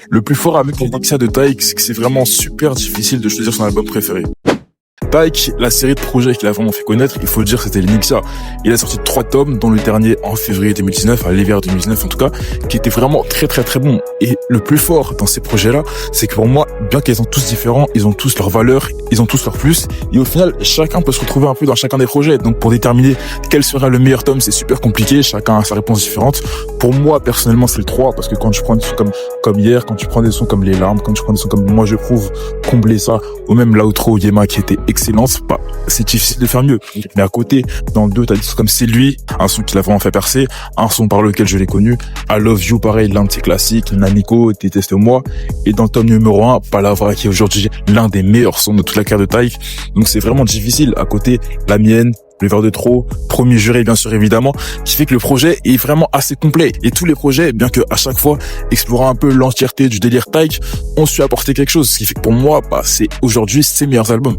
Le plus fort avec les Nixia de Taïk, c'est que c'est vraiment super difficile de choisir son album préféré. Taïk, la série de projets qu'il a vraiment fait connaître, il faut le dire, c'était les Nixia. Il a sorti 3 tomes, dont le dernier en février 2019, à l'hiver 2019 en tout cas, qui était vraiment très très très bon. Et le plus fort dans ces projets-là, c'est que pour moi, bien qu'ils sont tous différents, ils ont tous leurs valeurs, ils ont tous leurs plus, et au final, chacun peut se retrouver un peu dans chacun des projets. Donc pour déterminer quel sera le meilleur tome, c'est super compliqué, chacun a sa réponse différente. Pour moi, personnellement, c'est le 3, parce que quand tu prends des sons comme hier, quand tu prends des sons comme Les Larmes, quand tu prends des sons comme Moi Je Prouve, Combler ça, ou même l'outro Yema qui était excellence, bah, c'est difficile de faire mieux. Mais à côté, dans le 2, t'as des sons comme C'est Lui, un son qui l'a vraiment fait percer, un son par lequel je l'ai connu, I Love You, pareil, l'un de ses classiques, Naniko, Déteste-moi, et dans le tome numéro 1, Palavra, qui est aujourd'hui l'un des meilleurs sons de toute la carrière de Taïk. Donc c'est vraiment difficile. À côté, la mienne, Le Verre de Trop, Premier Juré, bien sûr, évidemment, qui fait que le projet est vraiment assez complet. Et tous les projets, bien que à chaque fois, explorant un peu l'entièreté du délire Taïk, ont su apporter quelque chose. Ce qui fait que pour moi, bah, c'est aujourd'hui ses meilleurs albums.